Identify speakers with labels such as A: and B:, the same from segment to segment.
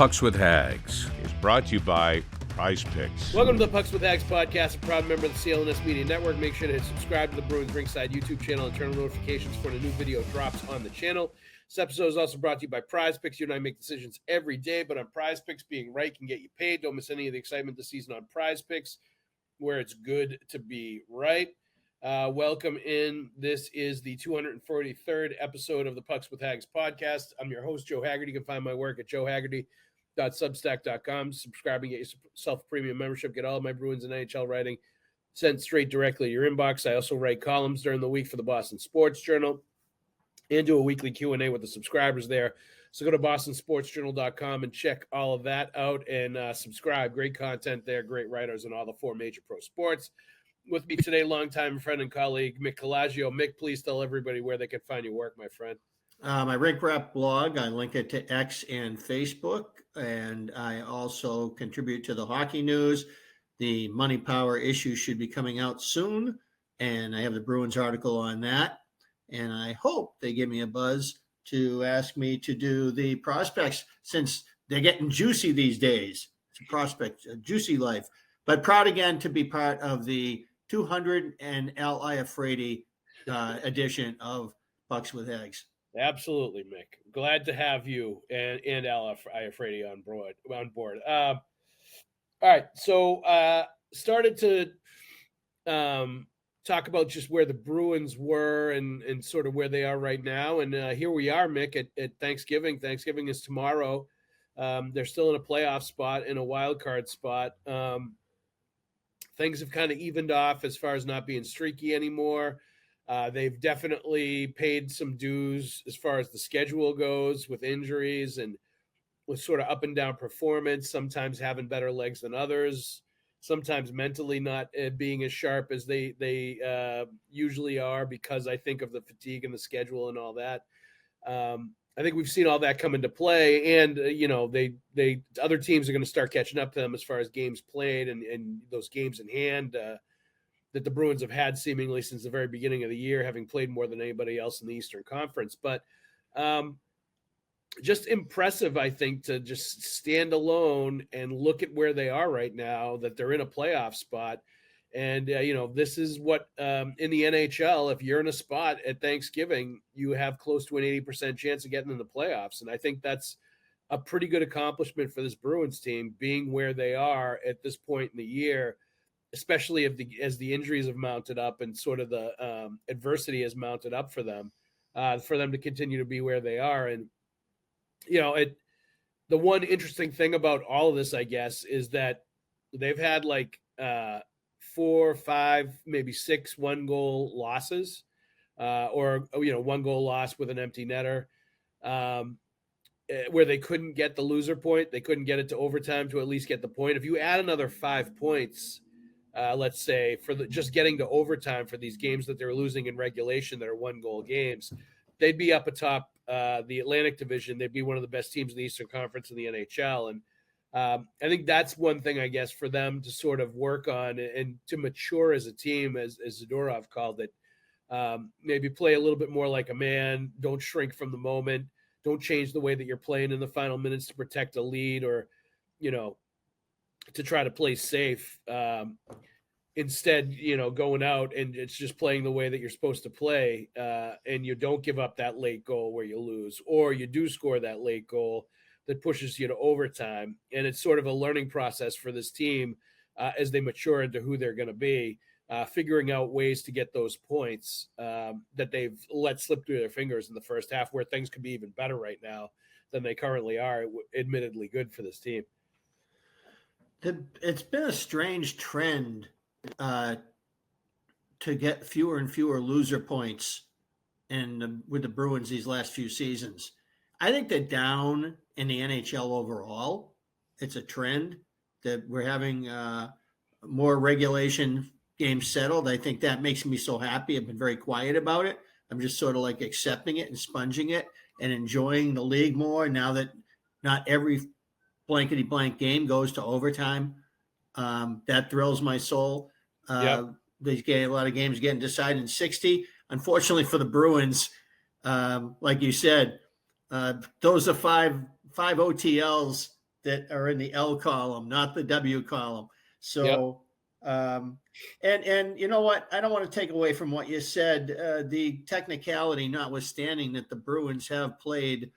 A: Pucks with Haggs
B: is brought to you by Prizepicks.
C: Welcome to the Pucks with Haggs podcast, a proud member of the CLNS Media Network. Make sure to hit subscribe to the Bruins Ringside YouTube channel and turn on notifications for when a new video drops on the channel. This episode is also brought to you by Prizepicks. You and I make decisions every day, but on Prizepicks, being right can get you paid. Don't miss any of the excitement this season on Prizepicks, where it's good to be right. Welcome in. This is the 243rd episode of the Pucks with Haggs podcast. I'm your host, Joe Haggerty. You can find my work at joehaggerty.substack.com. Subscribe and get yourself a premium membership. Get all of my Bruins and NHL writing sent straight directly to your inbox. I also write columns during the week for the Boston Sports Journal and do a weekly Q&A with the subscribers there. So go to bostonsportsjournal.com and check all of that out and subscribe. Great content there, great writers on all the four major pro sports. With me today, longtime friend and colleague, Mick Colageo. Mick, please tell everybody where they can find your work, my friend.
D: My Rink Rep blog, I link it to X and Facebook, and I also contribute to the Hockey News. The Money Power issue should be coming out soon, and I have the Bruins article on that. And I hope they give me a buzz to ask me to do the prospects, since they're getting juicy these days. It's a prospect, a juicy life. But proud again to be part of the 200 and Al Iafrate edition of Pucks with Haggs.
C: Absolutely, Mick. Glad to have you and Al Iafrate on board. All right, so started to talk about just where the Bruins were and sort of where they are right now. And here we are, Mick, at Thanksgiving. Thanksgiving is tomorrow. They're still in a playoff spot, in a wild card spot. Things have kind of evened off as far as not being streaky anymore. They've definitely paid some dues as far as the schedule goes, with injuries and with sort of up and down performance, sometimes having better legs than others, sometimes mentally not being as sharp as they usually are, because I think of the fatigue and the schedule and all that. I think we've seen all that come into play, and they other teams are going to start catching up to them as far as games played and those games in hand that the Bruins have had seemingly since the very beginning of the year, having played more than anybody else in the Eastern Conference. But just impressive, I think, to just stand alone and look at where they are right now, that they're in a playoff spot. And, this is what in the NHL, if you're in a spot at Thanksgiving, you have close to an 80% chance of getting in the playoffs. And I think that's a pretty good accomplishment for this Bruins team, being where they are at this point in the year, especially as the injuries have mounted up and sort of the adversity has mounted up for them to continue to be where they are. And, the one interesting thing about all of this, I guess, is that they've had like 4, 5, maybe 6 1-goal losses, or 1-goal loss with an empty netter, where they couldn't get the loser point. They couldn't get it to overtime to at least get the point. If you add another 5 points, let's say, for just getting to overtime for these games that they're losing in regulation that are 1-goal games, they'd be up atop the Atlantic Division. They'd be one of the best teams in the Eastern Conference in the NHL. And I think that's one thing, I guess, for them to sort of work on and to mature as a team, as Zadorov called it. Maybe play a little bit more like a man. Don't shrink from the moment. Don't change the way that you're playing in the final minutes to protect a lead or, to try to play safe. Instead, going out and it's just playing the way that you're supposed to play, and you don't give up that late goal where you lose, or you do score that late goal that pushes you to overtime. And it's sort of a learning process for this team as they mature into who they're going to be, figuring out ways to get those points that they've let slip through their fingers in the first half, where things could be even better right now than they currently are. Admittedly good for this team.
D: It's been a strange trend to get fewer and fewer loser points with the Bruins these last few seasons. I think they're down in the NHL overall. It's a trend that we're having more regulation games settled. I think that makes me so happy. I've been very quiet about it. I'm just sort of like accepting it and sponging it and enjoying the league more now that not every blankety blank game goes to overtime. That thrills my soul. There's a lot of games getting decided in 60. Unfortunately for the Bruins, like you said, those are five OTLs that are in the L column, not the W column. So, and you know what? I don't want to take away from what you said. The technicality notwithstanding that the Bruins have played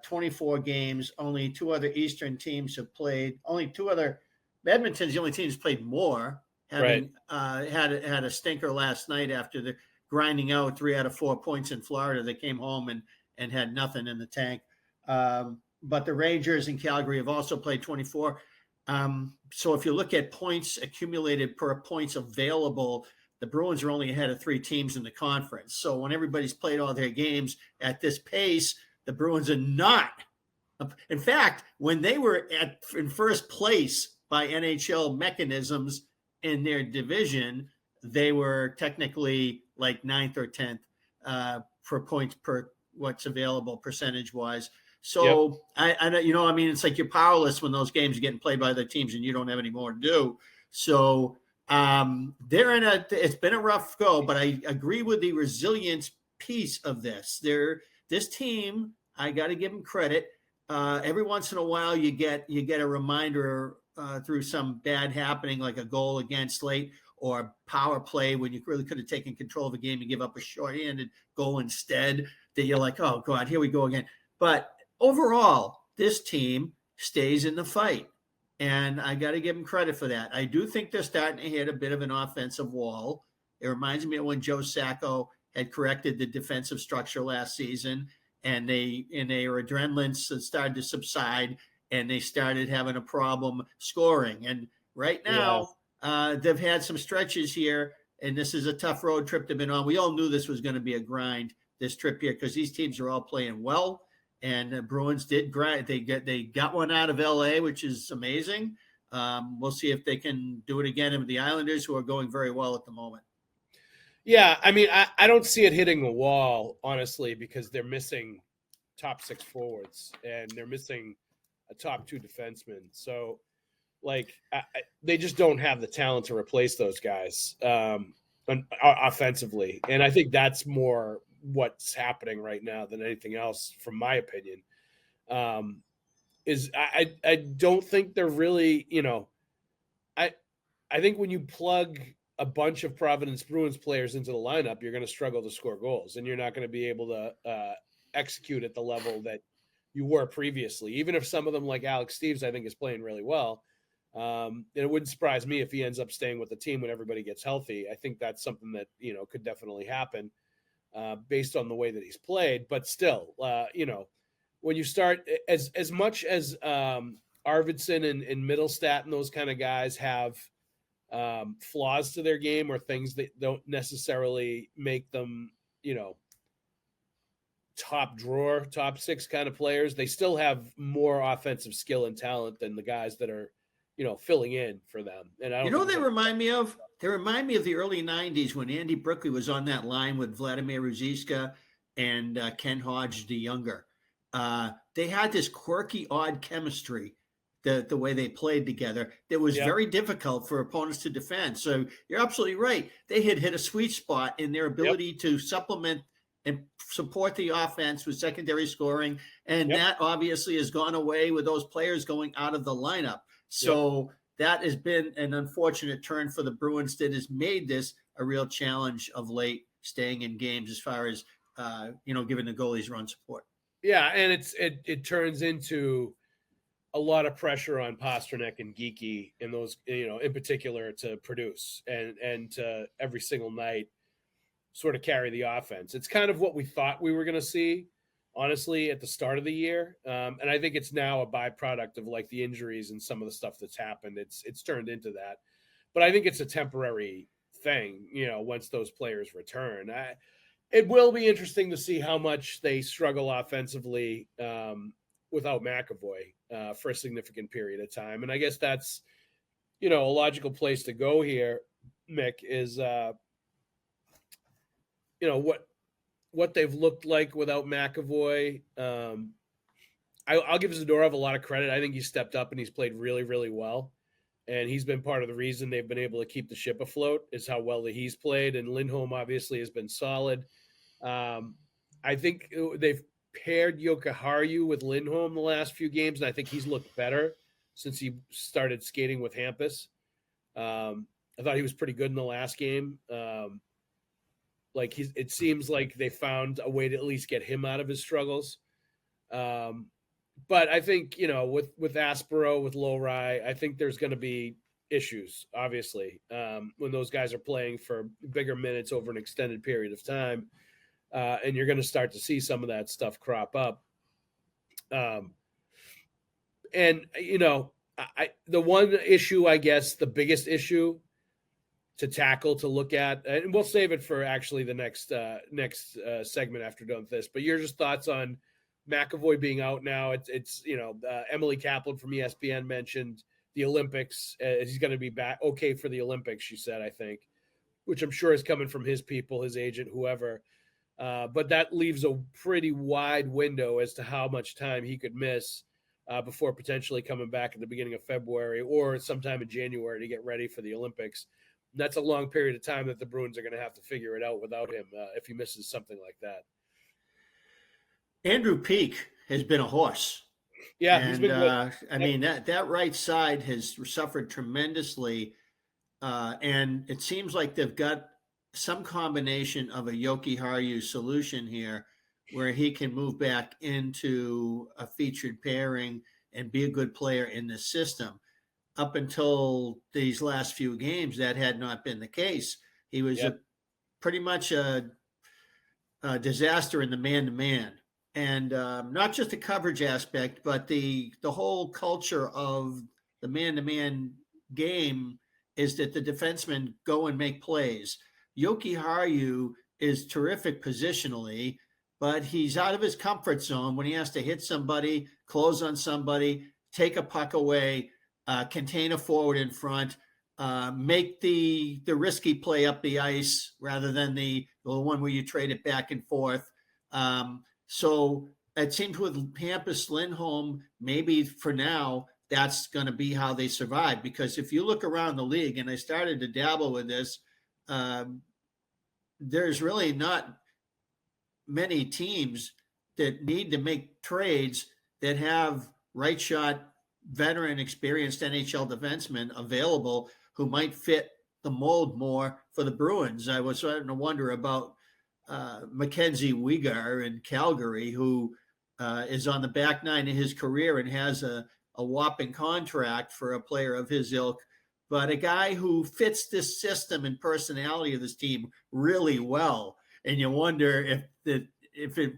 D: 24 games, only two other Eastern teams have played. Only two other. Edmonton's the only team that's played more, having had a stinker last night after the grinding out 3 out of 4 points in Florida. They came home and had nothing in the tank. But the Rangers and Calgary have also played 24. So if you look at points accumulated per points available, the Bruins are only ahead of 3 teams in the conference. So when everybody's played all their games at this pace, the Bruins are not. In fact, when they were in first place by NHL mechanisms in their division, they were technically like 9th or 10th for points per what's available percentage-wise. So I it's like you're powerless when those games are getting played by other teams and you don't have any more to do. So it's been a rough go, but I agree with the resilience piece of this. This team, I got to give them credit. Every once in a while, you get a reminder through some bad happening, like a goal against late or power play when you really could have taken control of the game and give up a shorthanded goal instead. That you're like, oh God, here we go again. But overall, this team stays in the fight, and I got to give them credit for that. I do think they're starting to hit a bit of an offensive wall. It reminds me of when Joe Sacco had corrected the defensive structure last season, and their adrenaline started to subside, and they started having a problem scoring. And right now, they've had some stretches here, and this is a tough road trip they've been on. We all knew this was going to be a grind, this trip here, because these teams are all playing well. And the Bruins did grind. They got one out of LA, which is amazing. We'll see if they can do it again with the Islanders, who are going very well at the moment.
C: Yeah, I mean, I don't see it hitting a wall, honestly, because they're missing top 6 forwards and they're missing a top 2 defenseman. So, they just don't have the talent to replace those guys offensively. And I think that's more what's happening right now than anything else, from my opinion. I don't think they're really, I think when you plug a bunch of Providence Bruins players into the lineup, you're going to struggle to score goals, and you're not going to be able to execute at the level that you were previously. Even if some of them, like Alex Steves, I think is playing really well. And it wouldn't surprise me if he ends up staying with the team when everybody gets healthy. I think that's something that, could definitely happen based on the way that he's played. But still, when you start, as much as Arvidsson and Middlestat and those kind of guys have flaws to their game or things that don't necessarily make them, top drawer, top 6 kind of players, they still have more offensive skill and talent than the guys that are, filling in for them. And I don't
D: they remind me of? They remind me of the early 90s when Andy Brickley was on that line with Vladimir Ruziska and Ken Hodge the younger. They had this quirky, odd chemistry, the way they played together, that was very difficult for opponents to defend. So you're absolutely right. They had hit a sweet spot in their ability to supplement and support the offense with secondary scoring. And that obviously has gone away with those players going out of the lineup. So that has been an unfortunate turn for the Bruins that has made this a real challenge of late, staying in games as far as, giving the goalies run support.
C: Yeah, and it turns into a lot of pressure on Pastrnak and Geekie in those, in particular, to produce and to every single night sort of carry the offense. It's kind of what we thought we were going to see, honestly, at the start of the year. And I think it's now a byproduct of like the injuries and some of the stuff that's happened. It's turned into that. But I think it's a temporary thing, once those players return. It will be interesting to see how much they struggle offensively without McAvoy for a significant period of time. And I guess that's, a logical place to go here, Mick, is, what they've looked like without McAvoy. I'll give Zadorov a lot of credit. I think he's stepped up and he's played really, really well. And he's been part of the reason they've been able to keep the ship afloat, is how well that he's played. And Lindholm obviously has been solid. I think they've paired Jokiharju with Lindholm the last few games, and I think he's looked better since he started skating with Hampus. I thought he was pretty good in the last game. It seems like they found a way to at least get him out of his struggles. But I think, with Aspero, with Loheri, I think there's going to be issues, obviously, when those guys are playing for bigger minutes over an extended period of time. And you're going to start to see some of that stuff crop up. The one issue, I guess, the biggest issue to tackle, to look at, and we'll save it for actually the next segment after done with this, but your just thoughts on McAvoy being out now. It's Emily Kaplan from ESPN mentioned the Olympics. He's going to be back okay for the Olympics, she said, I think, which I'm sure is coming from his people, his agent, whoever. But that leaves a pretty wide window as to how much time he could miss before potentially coming back at the beginning of February or sometime in January to get ready for the Olympics. And that's a long period of time that the Bruins are going to have to figure it out without him if he misses something like that.
D: Andrew Peak has been a horse.
C: Yeah,
D: and,
C: he's been good.
D: I mean, that right side has suffered tremendously, and it seems like they've got some combination of a Jokiharju solution here where he can move back into a featured pairing and be a good player in the system. Up until these last few games, that had not been the case. He was pretty much a disaster in the man-to-man. And not just the coverage aspect, but the whole culture of the man-to-man game is that the defensemen go and make plays. Jokiharju is terrific positionally, but he's out of his comfort zone when he has to hit somebody, close on somebody, take a puck away, contain a forward in front, make the risky play up the ice rather than the one where you trade it back and forth. So it seems with Hampus Lindholm, maybe for now, that's going to be how they survive. Because if you look around the league, and I started to dabble with this, there's really not many teams that need to make trades that have right shot, veteran, experienced NHL defensemen available who might fit the mold more for the Bruins. I was starting to wonder about Mackenzie Weegar in Calgary, who is on the back nine of his career and has a whopping contract for a player of his ilk, but a guy who fits this system and personality of this team really well. And you wonder if it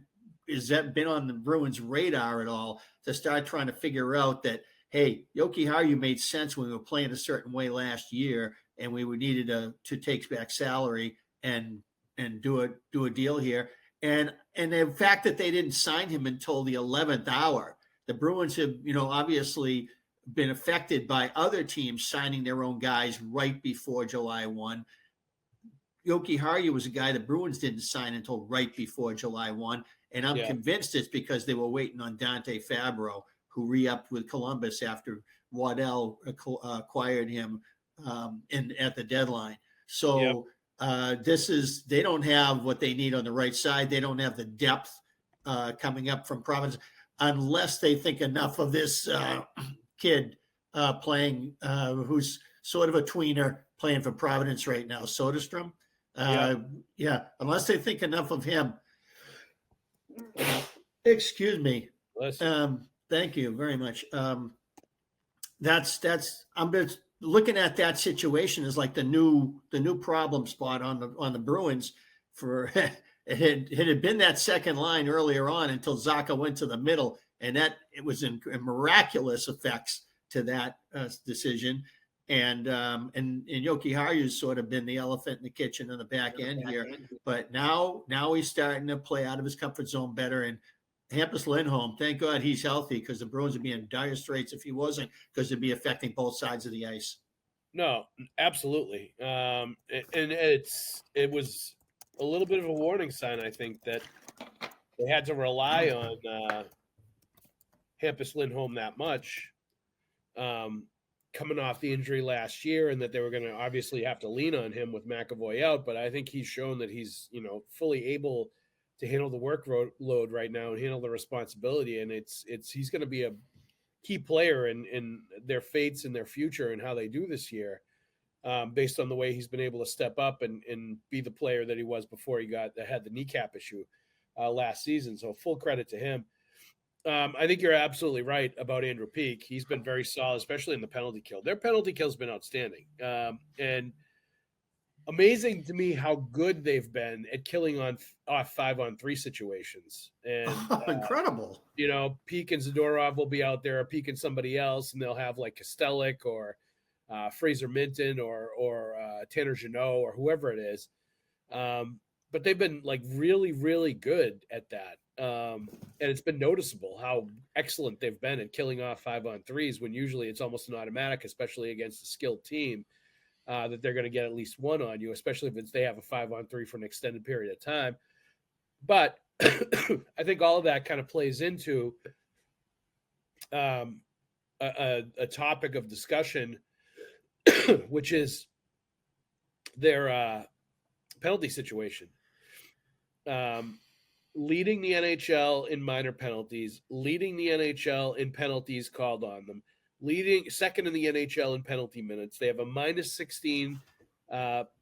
D: has that been on the Bruins' radar at all to start trying to figure out that, hey, Jokiharju made sense when we were playing a certain way last year, and we needed to take back salary and do a deal here. And the fact that they didn't sign him until the 11th hour, the Bruins have, obviously been affected by other teams signing their own guys right before July 1. Jokiharju was a guy the Bruins didn't sign until right before July 1. And I'm convinced it's because they were waiting on Dante Fabro, who re-upped with Columbus after Waddell acquired him at the deadline. So they don't have what they need on the right side. They don't have the depth coming up from Providence unless they think enough of this kid playing, who's sort of a tweener playing for Providence right now, Soderstrom. Unless they think enough of him. Excuse me. Thank you very much. I'm just looking at that situation as like the new problem spot on the Bruins. For it had been that second line earlier on until Zacha went to the middle, and that it was in miraculous effects to that decision. And Jokiharju's sort of been the elephant in the kitchen on the back end here. But now he's starting to play out of his comfort zone better. And Hampus Lindholm, thank God he's healthy, because the Bruins would be in dire straits if he wasn't, because it'd be affecting both sides of the ice.
C: No, absolutely. And it was a little bit of a warning sign, I think, that they had to rely on Hampus Lindholm that much. Coming off the injury last year, and that they were going to obviously have to lean on him with McAvoy out. But I think he's shown that he's, fully able handle the workload right now and handle the responsibility. And he's going to be a key player in their fates and their future and how they do this year, based on the way he's been able to step up and be the player that he was before he had the kneecap issue last season. So full credit to him. I think you're absolutely right about Andrew Peeke. He's been very solid, especially in the penalty kill. Their penalty kill has been outstanding. And amazing to me how good they've been at killing off 5-on-3 situations. And
D: incredible.
C: Peeke and Zadorov will be out there, or Peeke and somebody else, and they'll have like Kostelic or Fraser Minton or Tanner Jeannot or whoever it is. But they've been like really, really good at that. And it's been noticeable how excellent they've been at killing off 5-on-3s when usually it's almost an automatic, especially against a skilled team, that they're going to get at least one on you, especially if they have a 5-on-3 for an extended period of time. But I think all of that kind of plays into a topic of discussion, which is their penalty situation. Leading the NHL in minor penalties, leading the NHL in penalties called on them, leading second in the NHL in penalty minutes. They have a -16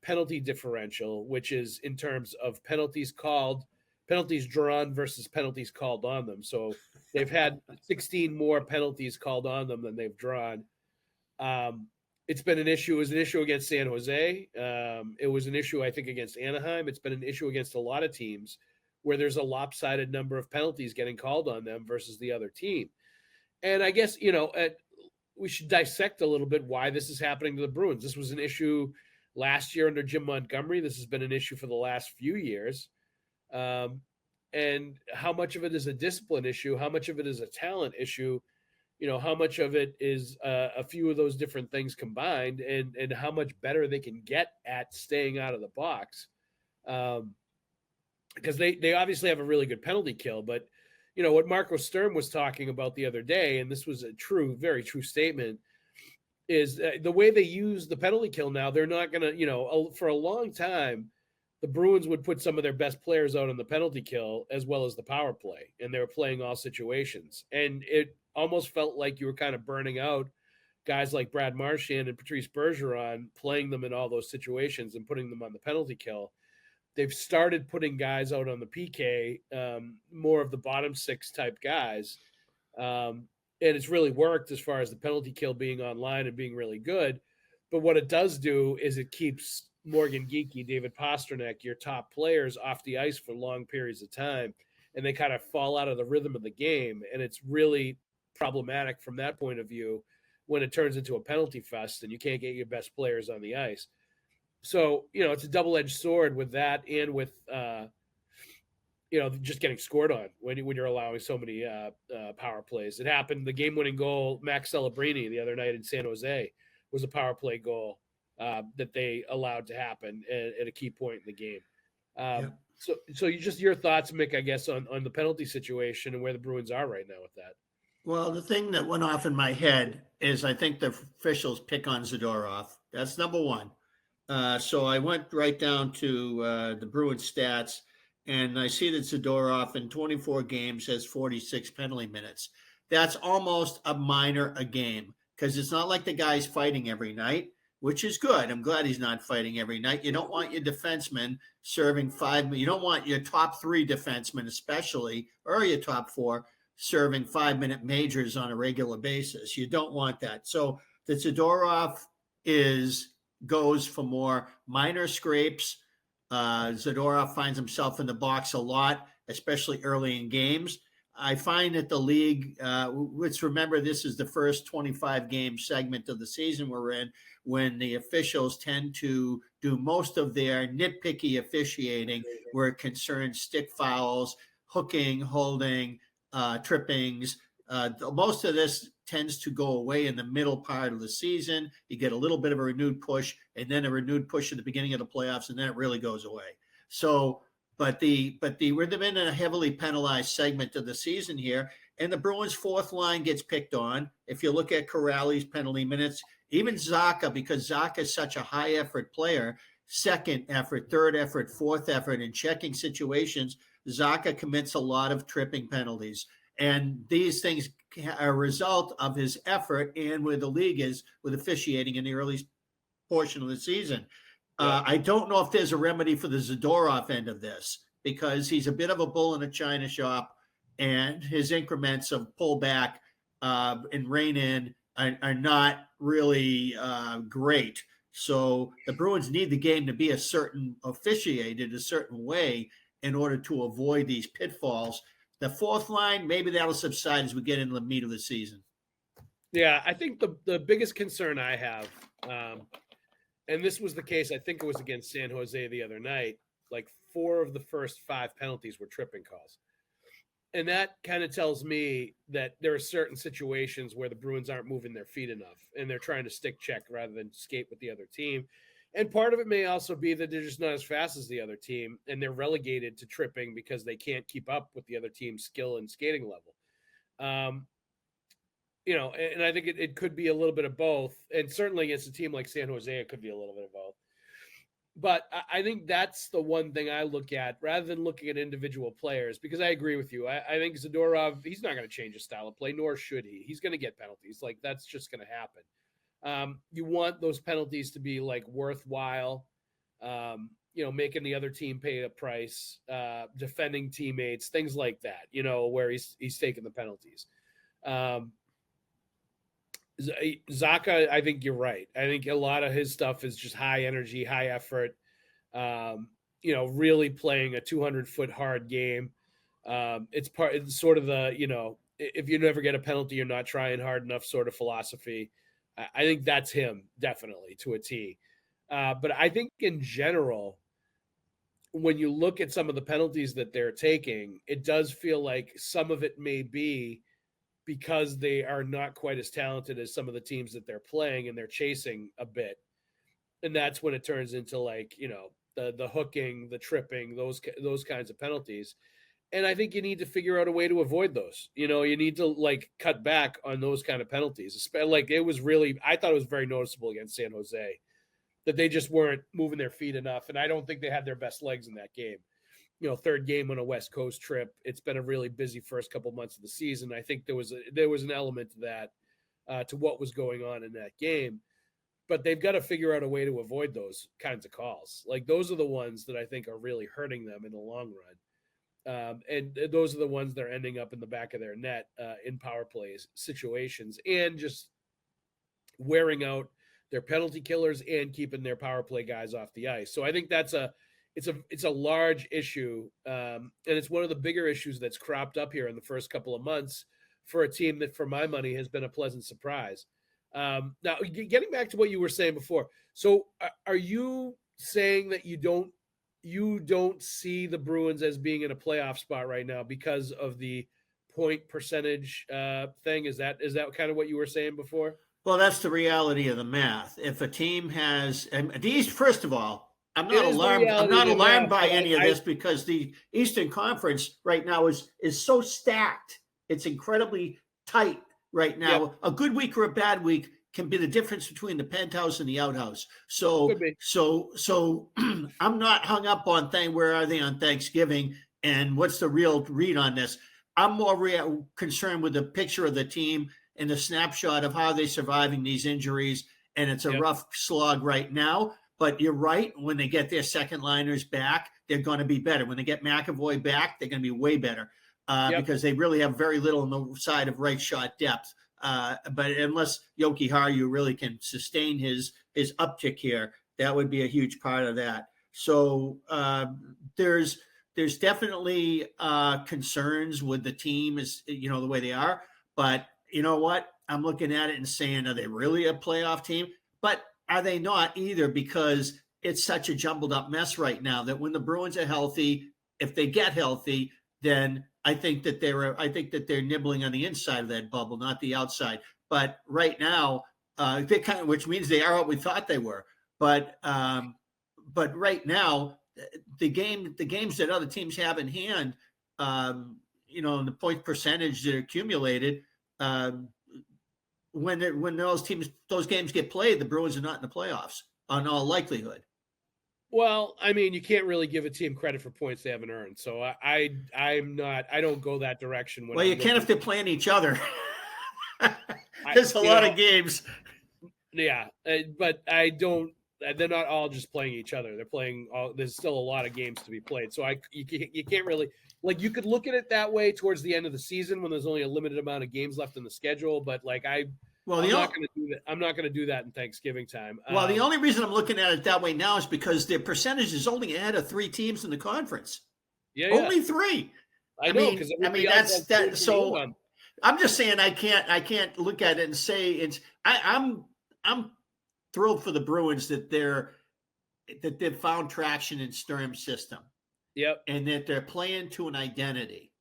C: penalty differential, which is in terms of penalties drawn versus penalties called on them. So they've had 16 more penalties called on them than they've drawn. It's been an issue. It was an issue against San Jose. It was an issue, I think, against Anaheim. It's been an issue against a lot of teams where there's a lopsided number of penalties getting called on them versus the other team. And I guess, we should dissect a little bit why this is happening to the Bruins. This was an issue last year under Jim Montgomery. This has been an issue for the last few years. And how much of it is a discipline issue? How much of it is a talent issue? How much of it is a few of those different things combined, and how much better they can get at staying out of the box. Because they obviously have a really good penalty kill, but what Marco Sturm was talking about the other day, and this was a very true statement, is the way they use the penalty kill now, they're not going to, for a long time, the Bruins would put some of their best players out on the penalty kill as well as the power play, and they were playing all situations. And it almost felt like you were kind of burning out guys like Brad Marchand and Patrice Bergeron, playing them in all those situations and putting them on the penalty kill. They've started putting guys out on the PK, more of the bottom six type guys. And it's really worked as far as the penalty kill being online and being really good. But what it does do is it keeps Morgan Geekie, David Pastrnak, your top players off the ice for long periods of time, and they kind of fall out of the rhythm of the game. And it's really problematic from that point of view when it turns into a penalty fest and you can't get your best players on the ice. So, it's a double-edged sword with that and with, just getting scored on when you're allowing so many power plays. It happened, the game-winning goal, Max Celebrini the other night in San Jose was a power play goal that they allowed to happen at a key point in the game. So your thoughts, Mick, I guess, on the penalty situation and where the Bruins are right now with that.
D: Well, the thing that went off in my head is I think the officials pick on Zadorov. That's number one. So I went right down to the Bruins stats, and I see that Zadorov in 24 games has 46 penalty minutes. That's almost a minor a game because it's not like the guy's fighting every night, which is good. I'm glad he's not fighting every night. You don't want your defenseman serving 5. You don't want your top 3 defensemen especially, or your top 4, serving 5-minute majors on a regular basis. You don't want that. So the Zadorov goes for more minor scrapes. Zadorov finds himself in the box a lot, especially early in games. I find that the league, let's remember this is the first 25-game segment of the season we're in, when the officials tend to do most of their nitpicky officiating where it concerns stick fouls, hooking, holding, trippings. Most of this tends to go away in the middle part of the season. You get a little bit of a renewed push and then a renewed push at the beginning of the playoffs, and then it really goes away. So, but we're in a heavily penalized segment of the season here, and the Bruins' fourth line gets picked on. If you look at Corrali's penalty minutes, even Zacha, because Zacha is such a high effort player, second effort, third effort, fourth effort in checking situations, Zacha commits a lot of tripping penalties. And these things are a result of his effort and where the league is with officiating in the early portion of the season. I don't know if there's a remedy for the Zadorov end of this, because he's a bit of a bull in a china shop, and his increments of pull back and rein in are not really great. So the Bruins need the game to be officiated a certain way in order to avoid these pitfalls. The fourth line, maybe that'll subside as we get into the meat of the season.
C: Yeah, I think the biggest concern I have, and this was the case, I think it was against San Jose the other night, like 4 of the first 5 penalties were tripping calls. And that kind of tells me that there are certain situations where the Bruins aren't moving their feet enough and they're trying to stick check rather than skate with the other team. And part of it may also be that they're just not as fast as the other team and they're relegated to tripping because they can't keep up with the other team's skill and skating level. And I think it could be a little bit of both. And certainly against a team like San Jose, it could be a little bit of both. But I think that's the one thing I look at rather than looking at individual players, because I agree with you. I think Zadorov, he's not going to change his style of play, nor should he. He's going to get penalties. Like, that's just going to happen. You want those penalties to be like worthwhile, making the other team pay a price, defending teammates, things like that, where he's taking the penalties. Zacha, I think you're right. I think a lot of his stuff is just high energy, high effort, really playing a 200-foot hard game. It's sort of the, if you never get a penalty, you're not trying hard enough sort of philosophy. I think that's him, definitely, to a T. But I think in general, when you look at some of the penalties that they're taking, it does feel like some of it may be because they are not quite as talented as some of the teams that they're playing and they're chasing a bit. And that's when it turns into the hooking, the tripping, those kinds of penalties. And I think you need to figure out a way to avoid those. You need to cut back on those kind of penalties. I thought it was very noticeable against San Jose that they just weren't moving their feet enough. And I don't think they had their best legs in that game. Third game on a West Coast trip. It's been a really busy first couple months of the season. I think there was an element to that, to what was going on in that game. But they've got to figure out a way to avoid those kinds of calls. Those are the ones that I think are really hurting them in the long run. And those are the ones that are ending up in the back of their net in power play situations and just wearing out their penalty killers and keeping their power play guys off the ice. So I think it's a large issue, and it's one of the bigger issues that's cropped up here in the first couple of months for a team that, for my money, has been a pleasant surprise. Now, getting back to what you were saying before, so are you saying that you don't see the Bruins as being in a playoff spot right now because of the point percentage thing? Is that kind of what you were saying before?
D: Well, that's the reality of the math. If a team has, and these, first of all, I'm not alarmed by any of this, because the Eastern Conference right now is so stacked. It's incredibly tight right now. Yep. A good week or a bad week can be the difference between the penthouse and the outhouse. So I'm not hung up on where are they on Thanksgiving and what's the real read on this. I'm more concerned with the picture of the team and the snapshot of how they're surviving these injuries. And it's a rough slog right now. But you're right. When they get their second liners back, they're going to be better. When they get McAvoy back, they're going to be way better because they really have very little on the side of right shot depth. But unless Jokiharju really can sustain his uptick here, that would be a huge part of that. So there's definitely concerns with the team is the way they are. But you know what? I'm looking at it and saying, are they really a playoff team? But are they not either? Because it's such a jumbled up mess right now that when the Bruins are healthy, if they get healthy, then I think that they're nibbling on the inside of that bubble, not the outside. But right now, which means they are what we thought they were. But right now, the games that other teams have in hand, and the point percentage that are accumulated. When those games get played, the Bruins are not in the playoffs in all likelihood.
C: Well, I mean, you can't really give a team credit for points they haven't earned. So I don't go that direction. When
D: Well,
C: I'm
D: you can't if they're playing each other.
C: I,
D: There's a lot of games.
C: Yeah, but I don't. They're not all just playing each other. They're playing all. There's still a lot of games to be played. So you can't really like you could look at it that way towards the end of the season when there's only a limited amount of games left in the schedule. But like I'm not going to do that. I'm not going to do that in Thanksgiving time.
D: Well, the only reason I'm looking at it that way now is because their percentage is only ahead of 3 teams in the conference.
C: Yeah,
D: only 3.
C: I know because
D: that's that. So I'm just saying I can't look at it and say it's. I'm thrilled for the Bruins that they've found traction in Sturm's system.
C: Yep.
D: And that they're playing to an identity.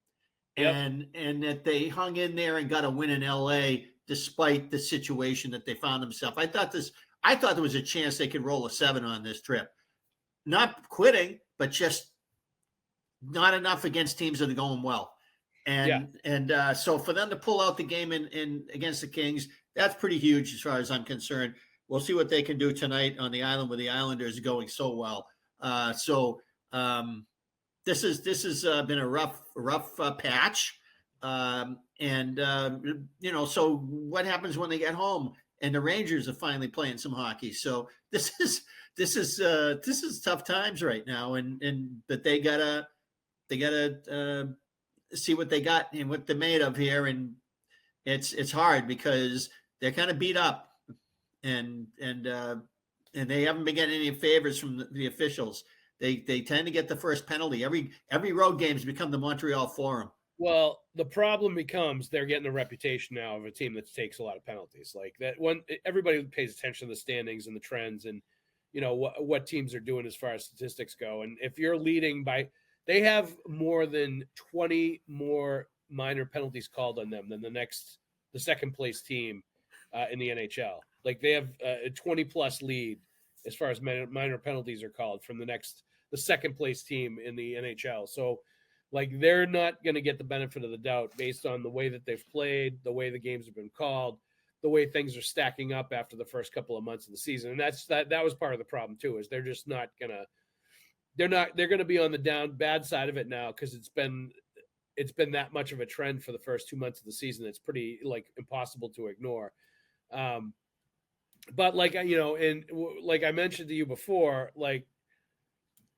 C: Yep.
D: And that they hung in there and got a win in LA despite the situation that they found themselves. I thought there was a chance they could roll a 7 on this trip. Not quitting, but just not enough against teams that are going well. So for them to pull out the game in against the Kings, that's pretty huge as far as I'm concerned. We'll see what they can do tonight on the island with the Islanders going so well. This has been a rough patch. So what happens when they get home and the Rangers are finally playing some hockey? So this is tough times right now. But they gotta see what they got and what they're made of here. And it's hard because they're kind of beat up and they haven't been getting any favors from the officials. They tend to get the first penalty. Every road game's become the Montreal Forum.
C: Well, the problem becomes they're getting a reputation now of a team that takes a lot of penalties. Like that when everybody pays attention to the standings and the trends and what teams are doing as far as statistics go. And if you're leading by, they have more than 20 more minor penalties called on them than the second place team in the NHL. Like they have a 20 plus lead as far as minor penalties are called from the second place team in the NHL. So like they're not going to get the benefit of the doubt based on the way that they've played, the way the games have been called, the way things are stacking up after the first couple of months of the season. And that was part of the problem too, is they're just not going to, they're going to be on the bad side of it now. Cause it's been that much of a trend for the first 2 months of the season. It's pretty like impossible to ignore. But like, and like I mentioned to you before, like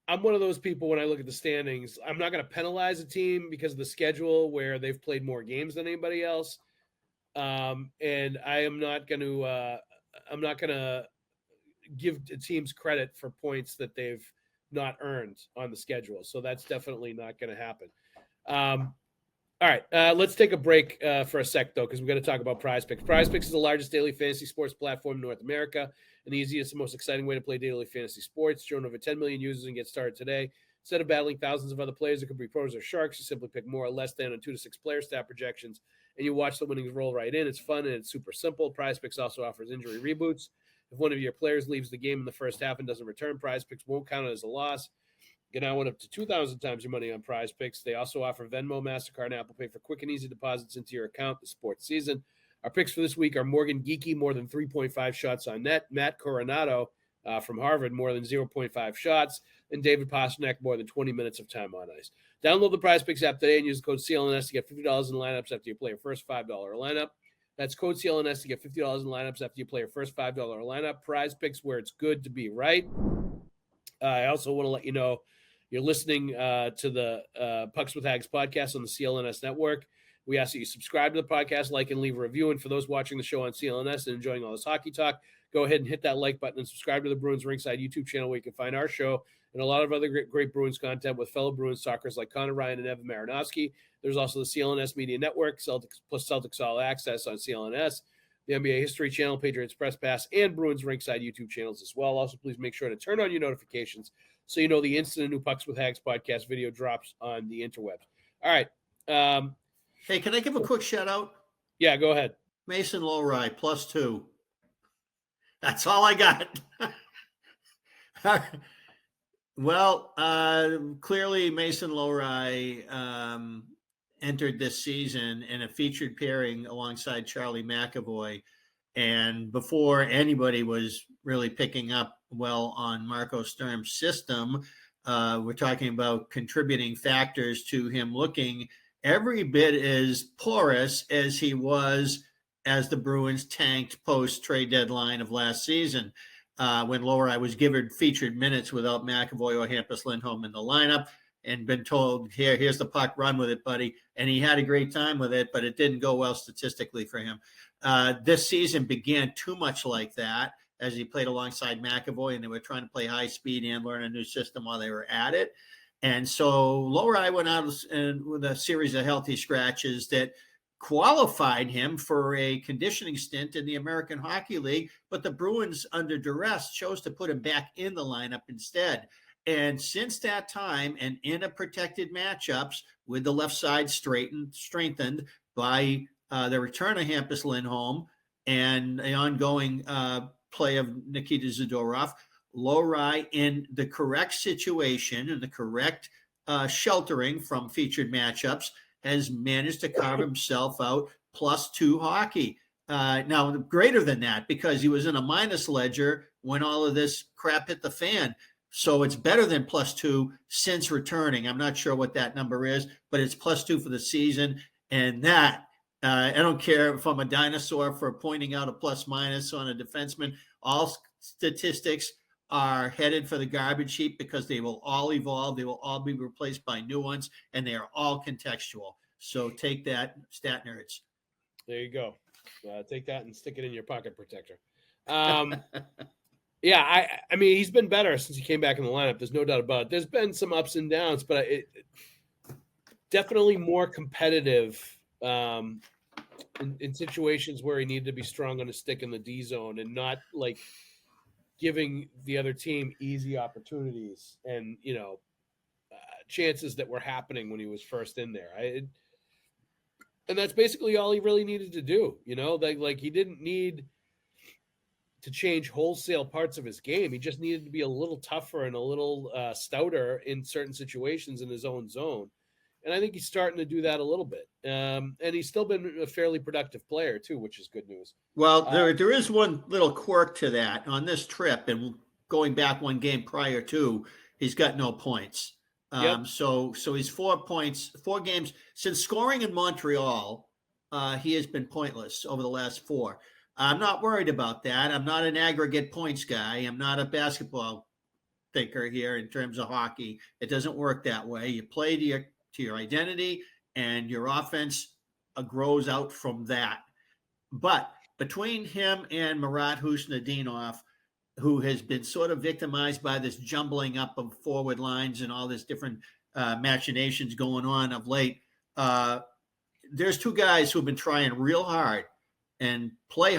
C: I'm one of those people when I look at the standings, I'm not going to penalize a team because of the schedule where they've played more games than anybody else. And I'm not going to give teams credit for points that they've not earned on the schedule. So that's definitely not going to happen. All right, let's take a break for a sec, though, because we've got to talk about Prizepicks. Prizepicks is the largest daily fantasy sports platform in North America and the easiest and most exciting way to play daily fantasy sports. Join over 10 million users and get started today. Instead of battling thousands of other players that could be pros or sharks, you simply pick more or less than on 2 to 6 player stat projections, and you watch the winnings roll right in. It's fun and it's super simple. Prizepicks also offers injury reboots. If one of your players leaves the game in the first half and doesn't return, Prizepicks won't count it as a loss. You can now win up to 2,000 times your money on Prizepicks. They also offer Venmo, MasterCard, and Apple Pay for quick and easy deposits into your account this sports season. Our picks for this week are Morgan Geekie, more than 3.5 shots on net. Matt Coronado from Harvard, more than 0.5 shots. And David Pasternak, more than 20 minutes of time on ice. Download the Prizepicks app today and use the code CLNS to get $50 in lineups after you play your first $5 lineup. That's code CLNS to get $50 in lineups after you play your first $5 lineup. Prizepicks, where it's good to be right. I also want to let you know, you're listening to the Pucks with Haggs podcast on the CLNS network. We ask that you subscribe to the podcast, like and leave a review. And for those watching the show on CLNS and enjoying all this hockey talk, go ahead and hit that like button and subscribe to the Bruins Ringside YouTube channel where you can find our show and a lot of other great Bruins content with fellow Bruins talkers like Conor Ryan and Evan Marinofski. There's also the CLNS Media Network, Celtics plus Celtics All Access on CLNS, the NBA History Channel, Patriots Press Pass, and Bruins Ringside YouTube channels as well. Also, please make sure to turn on your notifications so you know the instant a new Pucks with Haggs podcast video drops on the interwebs. All right.
D: Hey, can I give a quick shout out?
C: Yeah, go ahead.
D: Mason Loheri, +2. That's all I got. Well, clearly Mason Loheri entered this season in a featured pairing alongside Charlie McAvoy. And before anybody was really picking up well on Marco Sturm's system, we're talking about contributing factors to him looking every bit as porous as he was as the Bruins tanked post-trade deadline of last season, when Loheri was given featured minutes without McAvoy or Hampus Lindholm in the lineup and been told, here's the puck, run with it, buddy. And he had a great time with it, but it didn't go well statistically for him. This season began too much like that as he played alongside McAvoy, and they were trying to play high speed and learn a new system while they were at it. And so Loheri went out with a series of healthy scratches that qualified him for a conditioning stint in the American Hockey League, but the Bruins, under duress, chose to put him back in the lineup instead. And since that time, and in a protected matchups with the left side strengthened by the return of Hampus Lindholm and the ongoing play of Nikita Zadorov, Loheri, in the correct situation and the correct sheltering from featured matchups, has managed to carve himself out +2 hockey. Now, greater than that, because he was in a minus ledger when all of this crap hit the fan. So it's better than +2 since returning. I'm not sure what that number is, but it's +2 for the season. And that, I don't care if I'm a dinosaur for pointing out a plus minus on a defenseman. All statistics are headed for the garbage heap because they will all evolve. They will all be replaced by new ones, and they are all contextual. So take that, stat nerds.
C: There you go. Take that and stick it in your pocket protector. Yeah, I mean, he's been better since he came back in the lineup. There's no doubt about it. There's been some ups and downs, but it definitely more competitive in situations where he needed to be strong on his stick in the D zone and not like giving the other team easy opportunities and, chances that were happening when he was first in there. And that's basically all he really needed to do. Like he didn't need to change wholesale parts of his game. He just needed to be a little tougher and a little stouter in certain situations in his own zone. And I think he's starting to do that a little bit. And he's still been a fairly productive player too, which is good news.
D: Well, there is one little quirk to that on this trip, and going back one game prior to, he's got no points.
C: Yep.
D: So he's 4 points, 4 games since scoring in Montreal. He has been pointless over the last 4. I'm not worried about that. I'm not an aggregate points guy. I'm not a basketball thinker here in terms of hockey. It doesn't work that way. You play to your identity, and your offense grows out from that. But between him and Marat Husnudinov, who has been sort of victimized by this jumbling up of forward lines and all this different machinations going on of late, there's 2 guys who have been trying real hard and play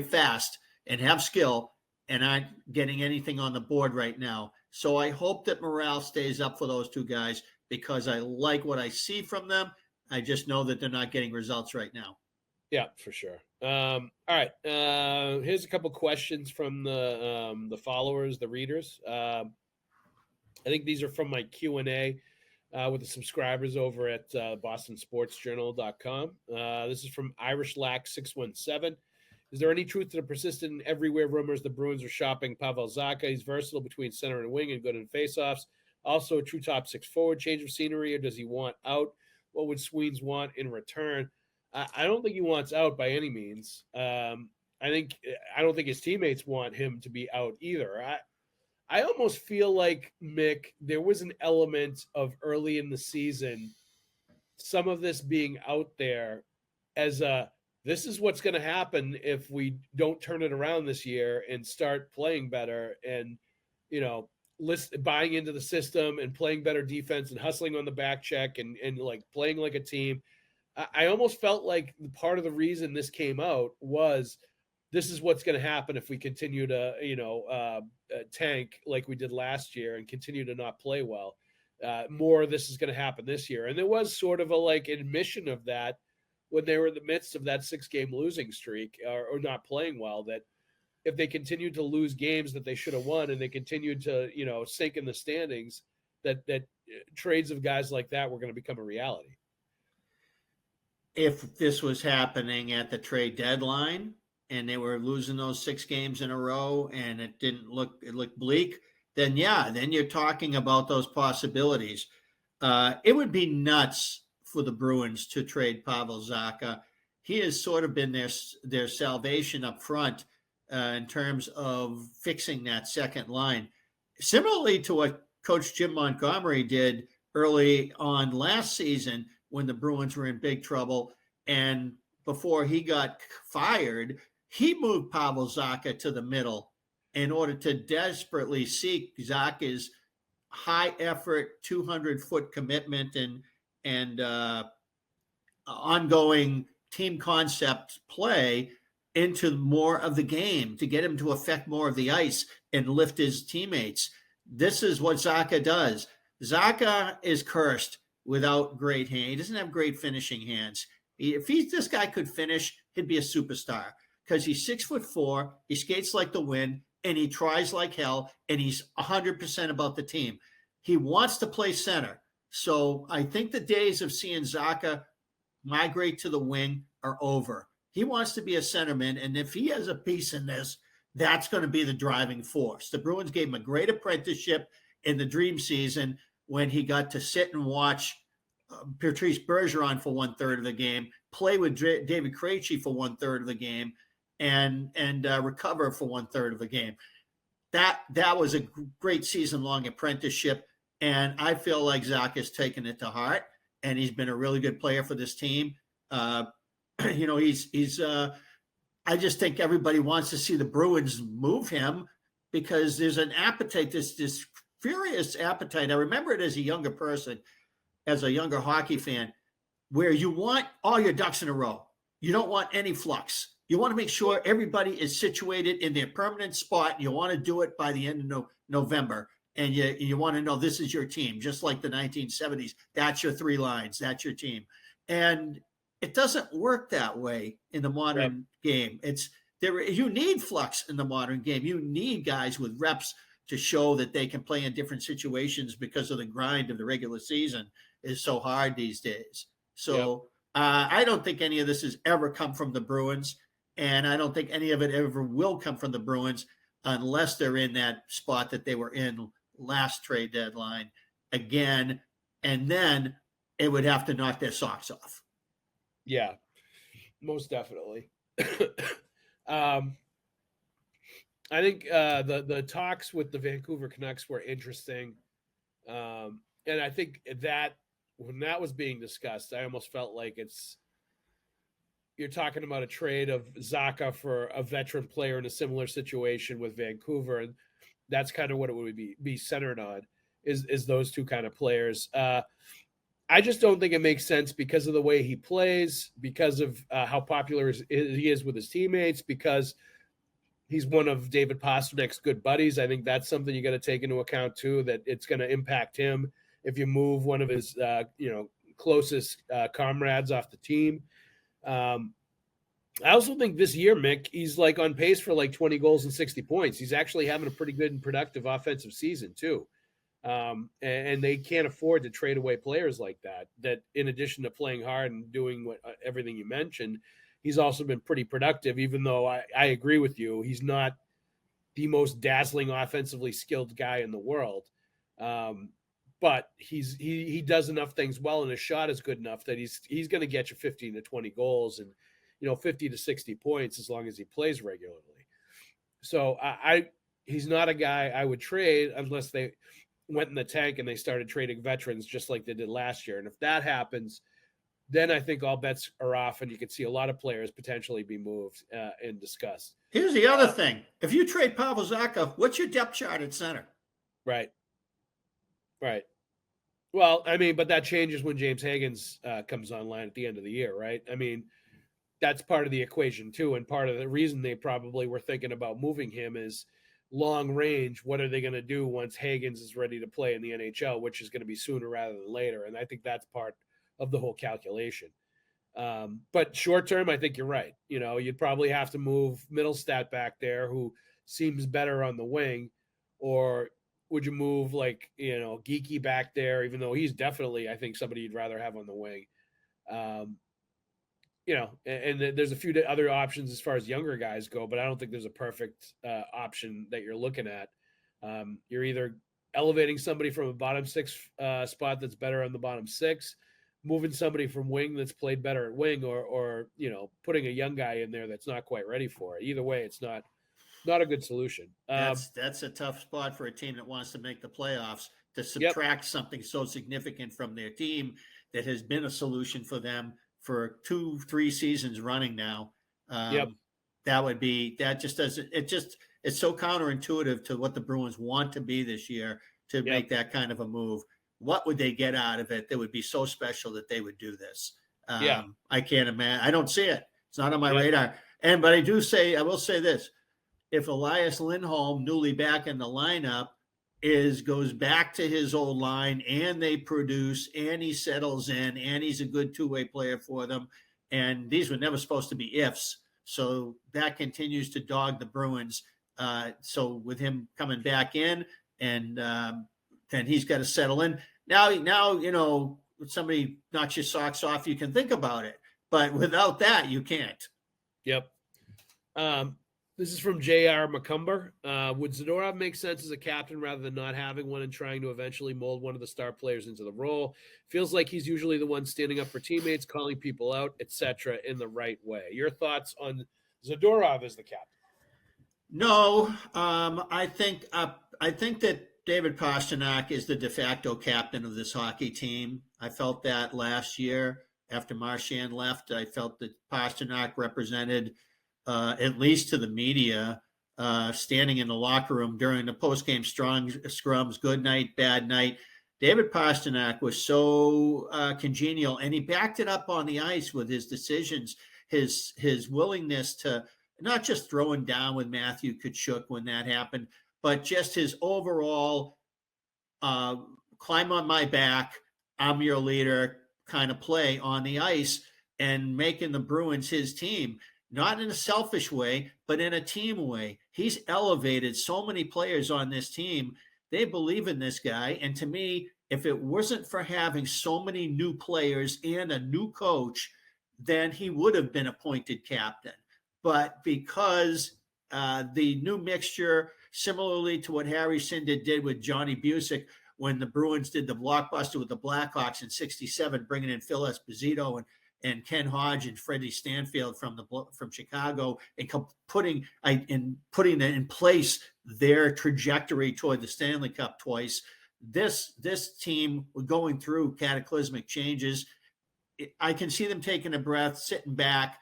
D: fast and have skill and aren't getting anything on the board right now. So I hope that morale stays up for those 2 guys because I like what I see from them. I just know that they're not getting results right now.
C: Yeah, for sure. All right. Here's a couple questions from the followers, the readers. I think these are from my Q&A with the subscribers over at bostonsportsjournal.com. This is from IrishLack617. Is there any truth to the persistent and everywhere rumors the Bruins are shopping Pavel Zacha? He's versatile between center and wing and good in faceoffs. Also a true top 6 forward, change of scenery, or does he want out? What would Sweens want in return? I don't think he wants out by any means. I don't think his teammates want him to be out either. I almost feel like, Mick, there was an element of early in the season, some of this being out there as this is what's going to happen if we don't turn it around this year and start playing better and, buying into the system and playing better defense and hustling on the back check and like playing like a team. I almost felt like part of the reason this came out was this is what's going to happen if we continue to, tank like we did last year and continue to not play well. More of this is going to happen this year. And there was sort of a admission of that when they were in the midst of that 6-game losing streak or not playing well, that if they continued to lose games that they should have won and they continued to, sink in the standings, that trades of guys like that were going to become a reality.
D: If this was happening at the trade deadline and they were losing those 6 games in a row and it looked bleak, then you're talking about those possibilities. It would be nuts for the Bruins to trade Pavel Zacha. He has sort of been their salvation up front in terms of fixing that second line. Similarly to what Coach Jim Montgomery did early on last season when the Bruins were in big trouble, and before he got fired, he moved Pavel Zacha to the middle in order to desperately seek Zacha's high effort 200-foot commitment and ongoing team concept play into more of the game to get him to affect more of the ice and lift his teammates. This is what Zacha does. Zacha is cursed without great hands. He doesn't have great finishing hands. If this guy could finish, he'd be a superstar because he's 6'4", he skates like the wind, and he tries like hell, and he's 100% about the team. He wants to play center. So I think the days of seeing Zacha migrate to the wing are over. He wants to be a centerman, and if he has a piece in this, that's going to be the driving force. The Bruins gave him a great apprenticeship in the dream season when he got to sit and watch Patrice Bergeron for 1/3 of the game, play with David Krejci for 1/3 of the game, and recover for 1/3 of the game. That was a great season-long apprenticeship, and I feel like Zach has taken it to heart, and he's been a really good player for this team. He's I just think everybody wants to see the Bruins move him because there's an appetite, this furious appetite. I remember it as a younger person, as a younger hockey fan, where you want all your ducks in a row. You don't want any flux. You want to make sure everybody is situated in their permanent spot. You want to do it by the end of November. And you want to know this is your team, just like the 1970s. That's your 3 lines. That's your team. And it doesn't work that way in the modern game. You need flux in the modern game. You need guys with reps to show that they can play in different situations because of the grind of the regular season is so hard these days. So I don't think any of this has ever come from the Bruins, and I don't think any of it ever will come from the Bruins unless they're in that spot that they were in last trade deadline again, and then it would have to knock their socks off.
C: Yeah, most definitely. I think the talks with the Vancouver Canucks were interesting. And I think that when that was being discussed, I almost felt like you're talking about a trade of Zacha for a veteran player in a similar situation with Vancouver. And that's kind of what it would be centered on is those two kind of players. I just don't think it makes sense because of the way he plays, because of how popular he is with his teammates, because he's one of David Pasternak's good buddies. I think that's something you got to take into account too, that it's going to impact him if you move one of his, closest comrades off the team. I also think this year, Mick, he's like on pace for like 20 goals and 60 points. He's actually having a pretty good and productive offensive season too. And they can't afford to trade away players like that in addition to playing hard and doing everything you mentioned, he's also been pretty productive, even though I agree with you. He's not the most dazzling offensively skilled guy in the world. But he does enough things well, and his shot is good enough that he's going to get you 15 to 20 goals and 50 to 60 points as long as he plays regularly. So he's not a guy I would trade unless they went in the tank and they started trading veterans just like they did last year. And if that happens, then I think all bets are off, and you could see a lot of players potentially be moved and discussed.
D: Here's the other thing: if you trade Pavel Zacha, what's your depth chart at center?
C: Right. Well, I mean, but that changes when James Haggs comes online at the end of the year, right? I mean, that's part of the equation too, and part of the reason they probably were thinking about moving him is long range. What are they going to do once Haggs is ready to play in the NHL, which is going to be sooner rather than later? And I think that's part of the whole calculation. But short term, I think you're right. You'd probably have to move Middlestat back there, who seems better on the wing, or would you move Geekie back there, even though he's definitely, I think, somebody you'd rather have on the wing. and there's a few other options as far as younger guys go, but I don't think there's a perfect option that you're looking at. You're either elevating somebody from a bottom six spot that's better on the bottom six, moving somebody from wing that's played better at wing, or putting a young guy in there that's not quite ready for it. Either way, it's not a good solution.
D: That's a tough spot for a team that wants to make the playoffs, to subtract something so significant from their team that has been a solution for them for 2-3 seasons running now. It's so counterintuitive to what the Bruins want to be this year to make that kind of a move. What would they get out of it that would be so special that they would do this? I can't imagine. I don't see it. It's not on my radar. But I will say this. If Elias Lindholm, newly back in the lineup, goes back to his old line and they produce and he settles in and he's a good two-way player for them, and these were never supposed to be ifs, so that continues to dog the Bruins. So with him coming back in, and then he's got to settle in. Now, somebody knocks your socks off, you can think about it, but without that, you can't.
C: Yep. This is from J.R. McCumber. Would Zadorov make sense as a captain rather than not having one and trying to eventually mold one of the star players into the role? Feels like he's usually the one standing up for teammates, calling people out, etc., in the right way. Your thoughts on Zadorov as the captain?
D: No, I think that David Pastrnak is the de facto captain of this hockey team. I felt that last year after Marchand left. I felt that Pastrnak represented, at least to the media, standing in the locker room during the postgame scrums, good night, bad night. David Pastrnak was so congenial, and he backed it up on the ice with his decisions, his willingness to not just throwing down with Matthew Tkachuk when that happened, but just his overall climb on my back, I'm your leader kind of play on the ice, and making the Bruins his team. Not in a selfish way, but in a team way. He's elevated so many players on this team. They believe in this guy. And to me, if it wasn't for having so many new players and a new coach, then he would have been appointed captain. But because the new mixture, similarly to what Harry Sinder did with Johnny Busick when the Bruins did the blockbuster with the Blackhawks in '67, bringing in Phil Esposito and Ken Hodge and Freddie Stanfield from Chicago, and putting in place their trajectory toward the Stanley Cup twice. This team going through cataclysmic changes. I can see them taking a breath, sitting back,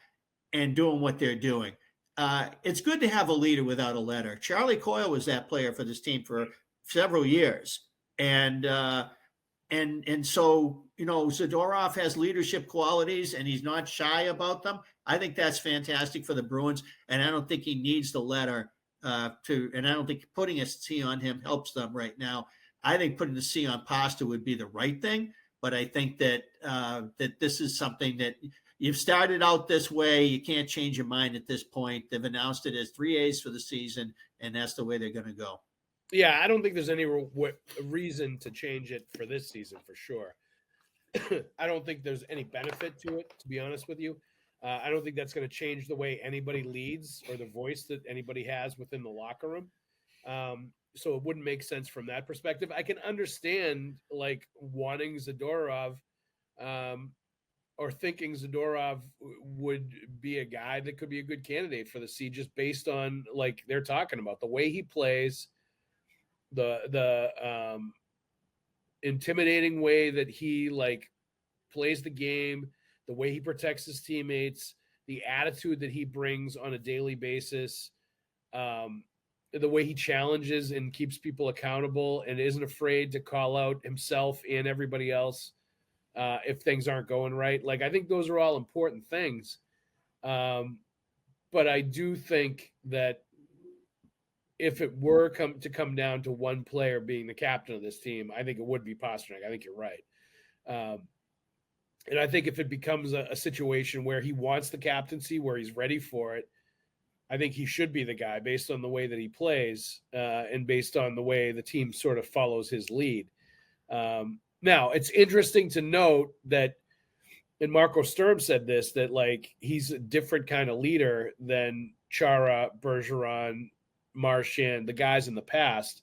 D: and doing what they're doing. It's good to have a leader without a letter. Charlie Coyle was that player for this team for several years, and so, Zadorov has leadership qualities and he's not shy about them. I think that's fantastic for the Bruins, and I don't think he needs the letter and I don't think putting a C on him helps them right now. I think putting the C on Pasta would be the right thing, but I think that that this is something that you've started out this way. You can't change your mind at this point. They've announced it as 3 A's for the season, and that's the way they're going to go.
C: Yeah, I don't think there's any reason to change it for this season, for sure. I don't think there's any benefit to it, to be honest with you. I don't think that's going to change the way anybody leads or the voice that anybody has within the locker room. So it wouldn't make sense from that perspective. I can understand wanting Zadorov or thinking Zadorov would be a guy that could be a good candidate for the C, just based on they're talking about the way he plays, the intimidating way that he plays the game, the way he protects his teammates, the attitude that he brings on a daily basis, the way he challenges and keeps people accountable and isn't afraid to call out himself and everybody else if things aren't going right. I think those are all important things. But I do think that if it were to come down to one player being the captain of this team, I think it would be Pastrnak. I think you're right. And I think if it becomes a situation where he wants the captaincy, where he's ready for it, I think he should be the guy based on the way that he plays and based on the way the team sort of follows his lead. Now, it's interesting to note that and Marco Sturm said this, that like he's a different kind of leader than Chara, Bergeron, Marchand, the guys in the past.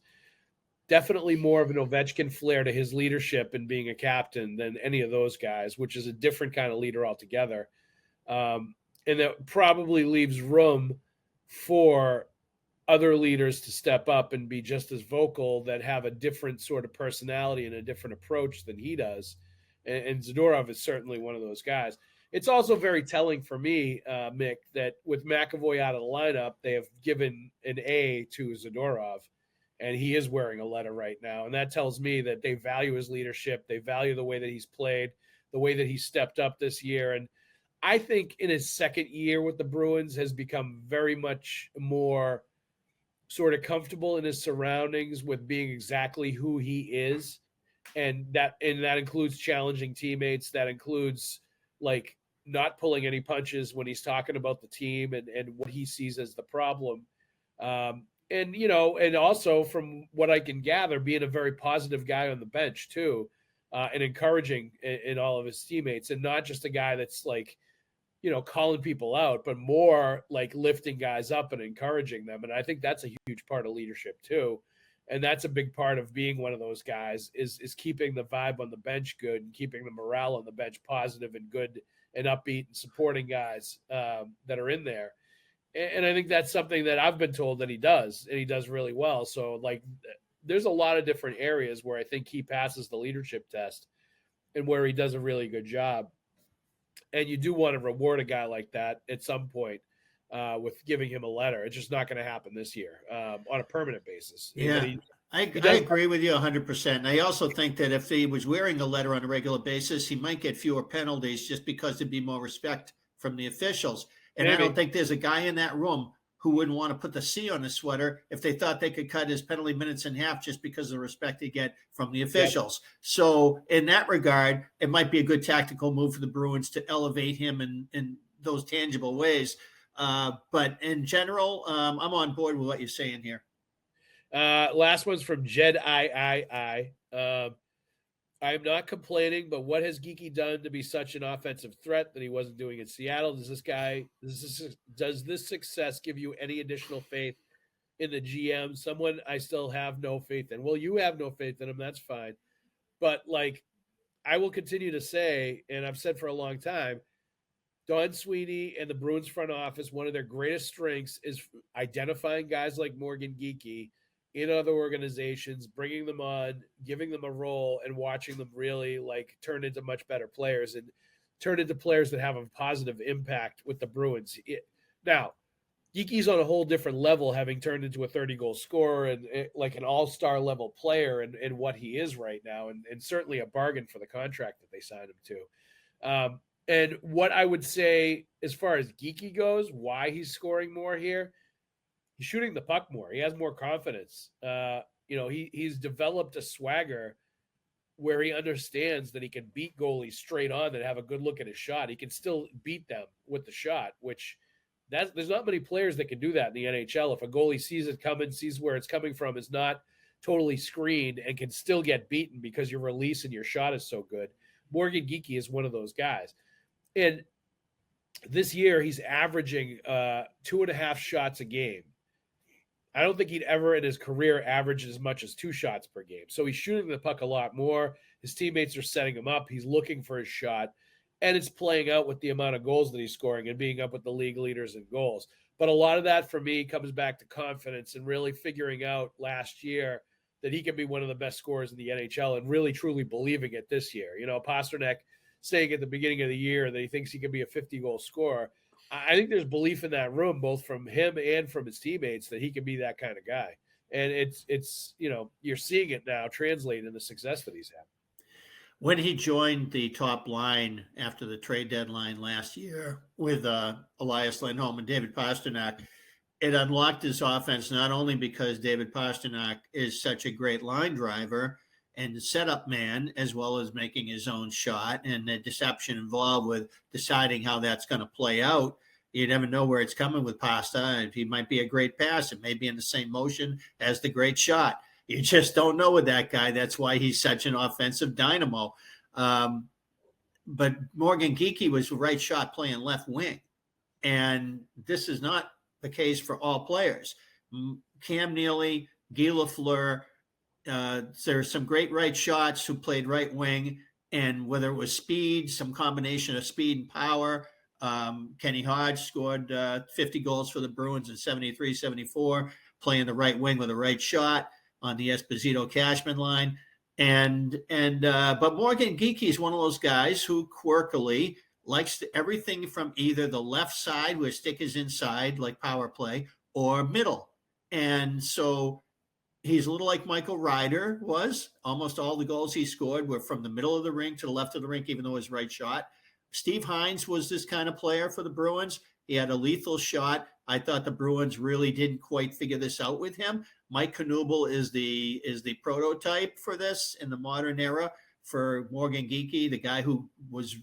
C: Definitely more of an Ovechkin flair to his leadership and being a captain than any of those guys, which is a different kind of leader altogether. And that probably leaves room for other leaders to step up and be just as vocal, that have a different sort of personality and a different approach than he does. And Zadorov is certainly one of those guys. It's also very telling for me, Mick, that with McAvoy out of the lineup, they have given an A to Zadorov, and he is wearing a letter right now. And that tells me that they value his leadership. They value the way that he's played, the way that he stepped up this year. And I think in his second year with the Bruins has become very much more sort of comfortable in his surroundings with being exactly who he is. And that includes challenging teammates. That includes like not pulling any punches when he's talking about the team and what he sees as the problem. And, you know, and also from what I can gather, being a very positive guy on the bench too, and encouraging in all of his teammates, and not just a guy that's like, you know, calling people out, but more like lifting guys up and encouraging them. And I think that's a huge part of leadership too. And that's a big part of being one of those guys is keeping the vibe on the bench good and keeping the morale on the bench positive and good and upbeat and supporting guys that are in there. And I think that's something that I've been told that he does, and he does really well. So like, there's a lot of different areas where I think he passes the leadership test and where he does a really good job. And you do want to reward a guy like that at some point with giving him a letter. It's just not going to happen this year on a permanent basis.
D: Yeah. I agree with you 100%. And I also think that if he was wearing a letter on a regular basis, he might get fewer penalties just because there'd be more respect from the officials. And maybe. I don't think there's a guy in that room who wouldn't want to put the C on his sweater if they thought they could cut his penalty minutes in half just because of the respect they get from the officials. Yeah. So in that regard, it might be a good tactical move for the Bruins to elevate him in those tangible ways. But in general, I'm on board with what you're saying here.
C: Last one's from Jed I. I'm not complaining, but what has Geekie done to be such an offensive threat that he wasn't doing in Seattle? Does this success give you any additional faith in the GM? Someone I still have no faith in. Well, you have no faith in him. That's fine. But like, I will continue to say, and I've said for a long time, Don Sweeney and the Bruins front office, one of their greatest strengths is identifying guys like Morgan Geekie in other organizations, bringing them on, giving them a role, and watching them really like turn into much better players and turn into players that have a positive impact with the Bruins. Now, Geekie's on a whole different level, having turned into a 30-goal scorer and like an all-star level player and what he is right now, and certainly a bargain for the contract that they signed him to. And what I would say as far as Geekie goes, why he's scoring more here, he's shooting the puck more. He has more confidence. He's developed a swagger where he understands that he can beat goalies straight on and have a good look at his shot. He can still beat them with the shot, which there's not many players that can do that in the NHL. If a goalie sees it coming, sees where it's coming from, is not totally screened, and can still get beaten because your release and your shot is so good. Morgan Geekie is one of those guys. And this year he's averaging 2.5 shots a game. I don't think he'd ever in his career average as much as 2 shots per game. So he's shooting the puck a lot more. His teammates are setting him up. He's looking for his shot. And it's playing out with the amount of goals that he's scoring and being up with the league leaders in goals. But a lot of that for me comes back to confidence and really figuring out last year that he can be one of the best scorers in the NHL and really truly believing it this year. You know, Pasternak saying at the beginning of the year that he thinks he can be a 50-goal scorer. I think there's belief in that room, both from him and from his teammates, that he can be that kind of guy. And it's you're seeing it now translate in the success that he's had.
D: When he joined the top line after the trade deadline last year with Elias Lindholm and David Pasternak, it unlocked his offense, not only because David Pasternak is such a great line driver and setup man, as well as making his own shot, and the deception involved with deciding how that's going to play out. You never know where it's coming with Pasta, and he might be a great pass. It may be in the same motion as the great shot. You just don't know with that guy. That's why he's such an offensive dynamo. but Morgan Geekie was right shot playing left wing. And this is not the case for all players. Cam Neely, Guy Lafleur, there's some great right shots who played right wing. And whether it was speed, some combination of speed and power, Kenny Hodge scored 50 goals for the Bruins in 73, 74, playing the right wing with a right shot on the Esposito-Cashman line. But Morgan Geekie is one of those guys who quirkily likes everything from either the left side where stick is inside, like power play, or middle. And so he's a little like Michael Ryder was. Almost all the goals he scored were from the middle of the rink to the left of the rink, even though it was right shot. Steve Hines was this kind of player for the Bruins. He had a lethal shot. I thought the Bruins really didn't quite figure this out with him. Mike Knuble is the prototype for this in the modern era for Morgan Geekie, the guy who was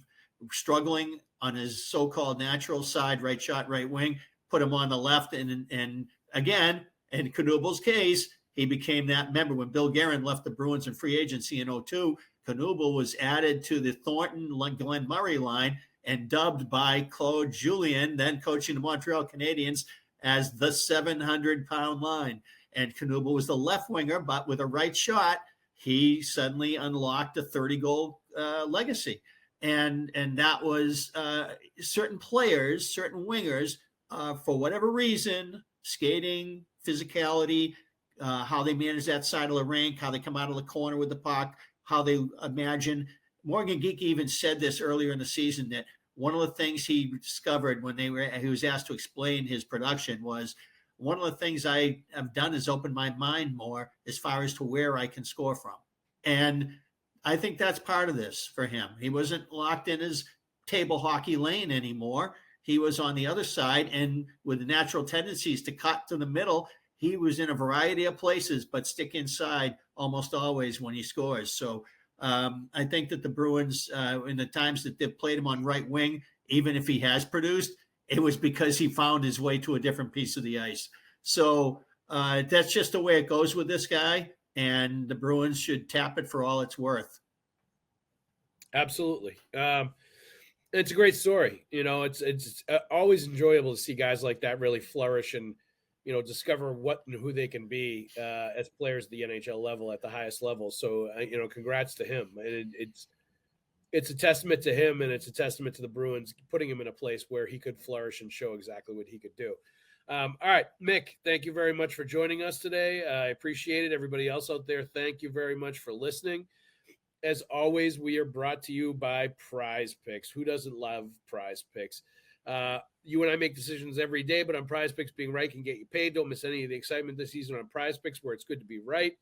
D: struggling on his so-called natural side, right shot, right wing, put him on the left. And again, in Knuble's case, he became that member. When Bill Guerin left the Bruins in free agency in 2002, Knuble was added to the Thornton-Glenn Murray line and dubbed by Claude Julien, then coaching the Montreal Canadiens, as the 700-pound line. And Knuble was the left winger, but with a right shot, he suddenly unlocked a 30-goal legacy. And that was certain players, certain wingers, for whatever reason, skating, physicality, how they manage that side of the rink, how they come out of the corner with the puck, how they imagine. Morgan Geekie even said this earlier in the season, that one of the things he discovered when he was asked to explain his production was, one of the things I have done is open my mind more as far as to where I can score from. And I think that's part of this for him. He wasn't locked in his table hockey lane anymore. He was on the other side, and with the natural tendencies to cut to the middle, he was in a variety of places, but stick inside almost always when he scores. So I think that the Bruins, in the times that they've played him on right wing, even if he has produced, it was because he found his way to a different piece of the ice. So that's just the way it goes with this guy, and the Bruins should tap it for all it's worth.
C: Absolutely. It's a great story. You know, it's always enjoyable to see guys like that really flourish and, you know, discover what and who they can be as players at the NHL level at the highest level. So, you know, congrats to him. It's a testament to him, and it's a testament to the Bruins putting him in a place where he could flourish and show exactly what he could do. All right, Mick, thank you very much for joining us today. I appreciate it. Everybody else out there, thank you very much for listening. As always, we are brought to you by Prizepicks. Who doesn't love Prizepicks? You and I make decisions every day, but on Prizepicks, being right can get you paid. Don't miss any of the excitement this season on Prizepicks, where it's good to be right.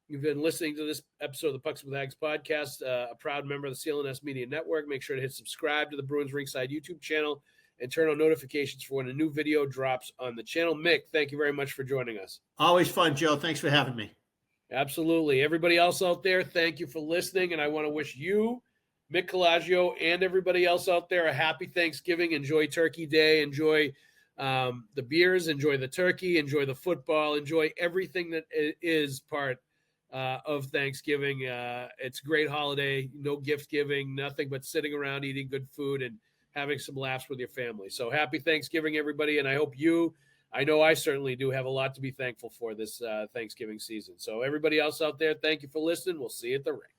C: You've been listening to this episode of the Pucks with Haggs podcast, a proud member of the CLNS Media Network. Make sure to hit subscribe to the Bruins Ringside YouTube channel and turn on notifications for when a new video drops on the channel. Mick, thank you very much for joining us.
D: Always fun, Joe. Thanks for having me.
C: Absolutely. Everybody else out there, thank you for listening. And I want to wish you, Mick Colageo, and everybody else out there a happy Thanksgiving. Enjoy Turkey Day. Enjoy the beers. Enjoy the turkey. Enjoy the football. Enjoy everything that is part of Thanksgiving. It's a great holiday. No gift giving, nothing but sitting around eating good food and having some laughs with your family. So happy Thanksgiving, everybody. And I hope I know I certainly do have a lot to be thankful for this Thanksgiving season. So everybody else out there, thank you for listening. We'll see you at the rink.